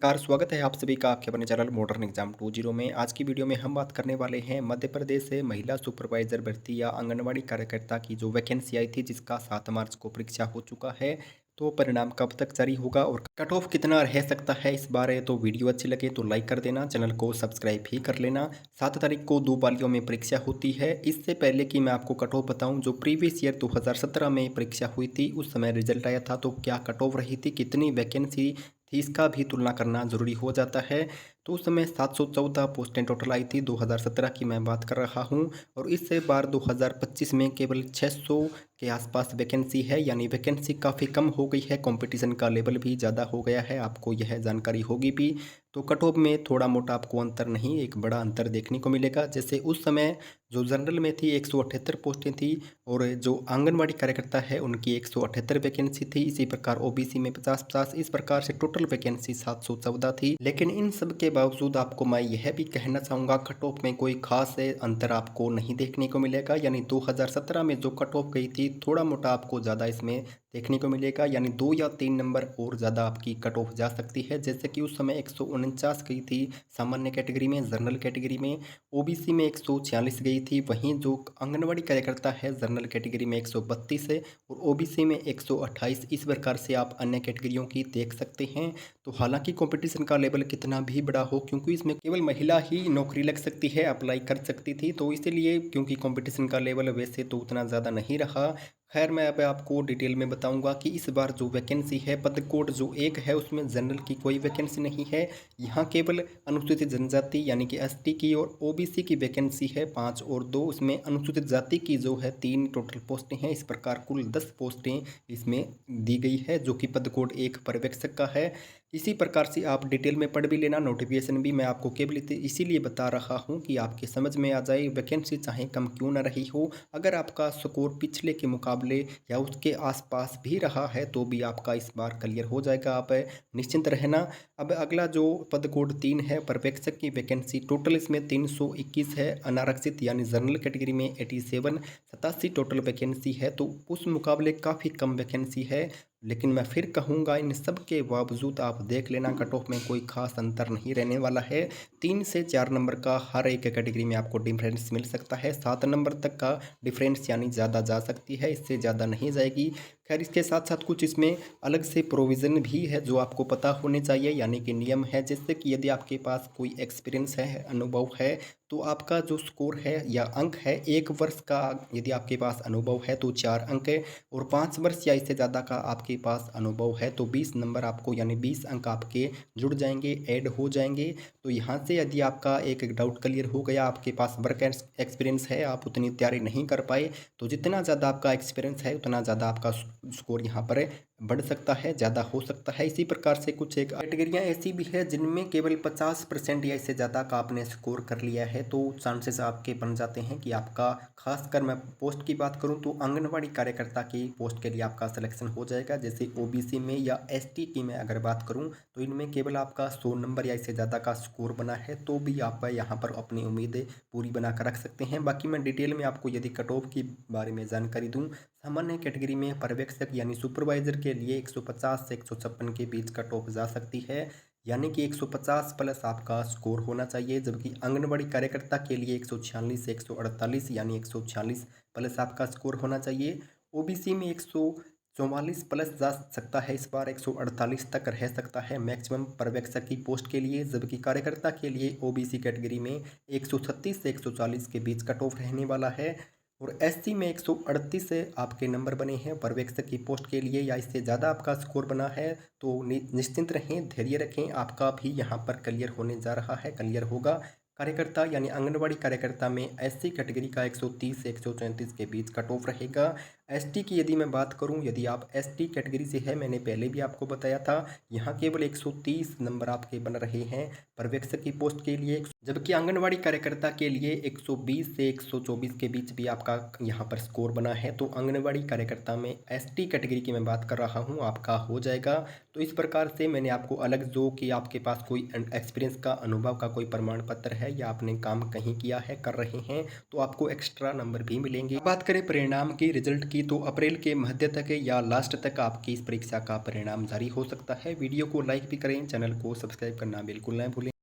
नमस्कार, स्वागत है आप सभी का आपके अपने चैनल मॉडर्न एग्जाम 20 में। आज की वीडियो में हम बात करने वाले हैं मध्य प्रदेश से महिला सुपरवाइजर भर्ती या आंगनवाड़ी कार्यकर्ता की जो वैकेंसी आई थी, जिसका 7 मार्च को परीक्षा हो चुका है। तो परिणाम कब तक जारी होगा और कट ऑफ कितना रह सकता है इस बारे। तो वीडियो अच्छी लगे तो लाइक कर देना, चैनल को सब्सक्राइब भी कर लेना। 7 तारीख को 2 पालियों में परीक्षा होती है। इससे पहले कि मैं आपको कट ऑफ बताऊँ, जो प्रीवियस ईयर 2017 में परीक्षा हुई थी उस समय रिजल्ट आया था, तो क्या कट ऑफ रही थी, कितनी वैकेंसी थी, इसका भी तुलना करना ज़रूरी हो जाता है। तो उस समय 714 पोस्टें टोटल आई थी, 2017 की मैं बात कर रहा हूँ। और इससे बार 2025 में केवल 600 के आसपास वैकेंसी है, यानी वैकेंसी काफ़ी कम हो गई है। कंपटीशन का लेवल भी ज़्यादा हो गया है, आपको यह जानकारी होगी भी। तो कट ऑफ में थोड़ा मोटा आपको अंतर नहीं, एक बड़ा अंतर देखने को मिलेगा। जैसे उस समय जो जनरल में थी 178 पोस्टें थी, और जो आंगनवाड़ी कार्यकर्ता है उनकी 178 वैकेंसी थी। इसी प्रकार ओबीसी में 50-50, इस प्रकार से टोटल वैकेंसी 714 थी। लेकिन इन सब के बावजूद आपको मैं यह भी कहना चाहूँगा, कट ऑफ में कोई खास अंतर आपको नहीं देखने को मिलेगा। यानी 2017 में जो कट ऑफ गई थी, थोड़ा मोटा आपको ज़्यादा इसमें देखने को मिलेगा, यानी 2 या 3 नंबर और ज़्यादा आपकी कट ऑफ जा सकती है। जैसे कि उस समय 149 गई थी सामान्य कैटेगरी में, जनरल कैटेगरी में ओबीसी में 146 गई थी। वहीं जो आंगनवाड़ी कार्यकर्ता है जनरल कैटेगरी में 132 है, और ओबीसी में 128। इस प्रकार से आप अन्य कैटेगरियों की देख सकते हैं। तो हालांकि कंपटीशन का लेवल कितना भी बड़ा हो, क्योंकि इसमें केवल महिला ही नौकरी लग सकती है, अप्लाई कर सकती थी, तो इसीलिए क्योंकि कंपटीशन का लेवल वैसे तो उतना ज़्यादा नहीं रहा। खैर, मैं अब आपको डिटेल में बताऊंगा कि इस बार जो वैकेंसी है, पद कोड जो एक है उसमें जनरल की कोई वैकेंसी नहीं है। यहाँ केवल अनुसूचित जनजाति यानी कि एसटी की और ओबीसी की वैकेंसी है 5 और 2। उसमें अनुसूचित जाति की जो है 3 टोटल पोस्टें हैं। इस प्रकार कुल 10 पोस्टें इसमें दी गई है, जो कि पद कोड 1 पर्यवेक्षक का है। इसी प्रकार से आप डिटेल में पढ़ भी लेना, नोटिफिकेशन भी मैं आपको केवल इसीलिए बता रहा हूँ कि आपके समझ में आ जाए। वैकेंसी चाहे कम क्यों ना रही हो, अगर आपका स्कोर पिछले के मुकाबले या उसके आसपास भी रहा है तो भी आपका इस बार क्लियर हो जाएगा, आप निश्चिंत रहना। अब अगला जो पद कोड 3 है, पर्यवेक्षक की वैकेंसी टोटल इसमें 321 है। अनारक्षित यानी जनरल कैटेगरी में 87, 87 टोटल वैकेंसी है, तो उस मुकाबले काफ़ी कम वैकेंसी है। लेकिन मैं फिर कहूँगा, इन सब के बावजूद आप देख लेना, कट ऑफ में कोई खास अंतर नहीं रहने वाला है। 3 से 4 नंबर का हर एक कैटेगरी में आपको डिफरेंस मिल सकता है। 7 नंबर तक का डिफरेंस यानी ज़्यादा जा सकती है, इससे ज़्यादा नहीं जाएगी। खैर, इसके साथ साथ कुछ इसमें अलग से प्रोविज़न भी है जो आपको पता होने चाहिए, यानी कि नियम है। जैसे कि यदि आपके पास कोई एक्सपीरियंस है, अनुभव है, तो आपका जो स्कोर है या अंक है, 1 वर्ष का यदि आपके पास अनुभव है तो 4 अंक है, और 5 वर्ष या इससे ज़्यादा का आपके पास अनुभव है तो 20 नंबर आपको, यानी 20 अंक आपके जुड़ जाएंगे, ऐड हो जाएंगे। तो यहाँ से यदि आपका एक डाउट क्लियर हो गया, आपके पास वर्क एक्सपीरियंस है, आप उतनी तैयारी नहीं कर पाए, तो जितना ज़्यादा आपका एक्सपीरियंस है उतना ज़्यादा आपका स्कोर यहाँ पर बढ़ सकता है, ज़्यादा हो सकता है। इसी प्रकार से कुछ एक कैटेगरियाँ ऐसी भी है जिनमें केवल 50% या इससे ज़्यादा का आपने स्कोर कर लिया है, तो चांसेस आपके बन जाते हैं कि आपका, खासकर मैं पोस्ट की बात करूं तो आंगनवाड़ी कार्यकर्ता की पोस्ट के लिए आपका सिलेक्शन हो जाएगा। जैसे ओबीसी में या एसटी की मैं अगर बात करूं तो इनमें केवल आपका 100 नंबर या इससे ज़्यादा का स्कोर बना है, तो भी आप यहां पर अपनी उम्मीदें पूरी बना कर रख सकते हैं। बाकी मैं डिटेल में आपको यदि कट ऑफ के बारे में जानकारी दूँ, सामान्य कैटेगरी में पर्यवेक्षक यानी सुपरवाइजर के लिए 150 से 156 के बीच कट ऑफ जा सकती है, यानी कि 150 प्लस आपका स्कोर होना चाहिए। जबकि आंगनवाड़ी कार्यकर्ता के लिए 146 से 148 यानी 146 प्लस आपका स्कोर होना चाहिए। ओबीसी में 144 प्लस जा सकता है, इस बार 148 तक रह सकता है मैक्सिमम पर्यवेक्षक की पोस्ट के लिए। जबकि कार्यकर्ता के लिए ओबीसी कैटेगरी में 136 से 140 के बीच कट ऑफ रहने वाला है, और एससी में 138 से आपके नंबर बने हैं पर्यवेक्षक की पोस्ट के लिए, या इससे ज़्यादा आपका स्कोर बना है तो निश्चिंत रहें, धैर्य रखें, आपका भी यहाँ पर क्लियर होने जा रहा है, क्लियर होगा। कार्यकर्ता यानी आंगनवाड़ी कार्यकर्ता में एससी कैटेगरी का 130 से 134 के बीच कट ऑफ रहेगा। एसटी की यदि मैं बात करूं, यदि आप एसटी कैटेगरी से है, मैंने पहले भी आपको बताया था, यहाँ केवल 130 नंबर आपके बन रहे हैं पर्यवेक्षक की पोस्ट के लिए। जबकि आंगनवाड़ी कार्यकर्ता के लिए 120 से 124 के बीच भी आपका यहाँ पर स्कोर बना है, तो आंगनवाड़ी कार्यकर्ता में एसटी कैटेगरी की मैं बात कर रहा हूँ, आपका हो जाएगा। तो इस प्रकार से मैंने आपको अलग, जो कि आपके पास कोई एक्सपीरियंस का, अनुभव का कोई प्रमाण पत्र है या आपने काम कहीं किया है, कर रहे हैं, तो आपको एक्स्ट्रा नंबर भी मिलेंगे। बात करें परिणाम की, रिजल्ट की, होगी तो अप्रैल के मध्य तक या लास्ट तक आपकी इस परीक्षा का परिणाम जारी हो सकता है। वीडियो को लाइक भी करें, चैनल को सब्सक्राइब करना बिल्कुल ना भूलें।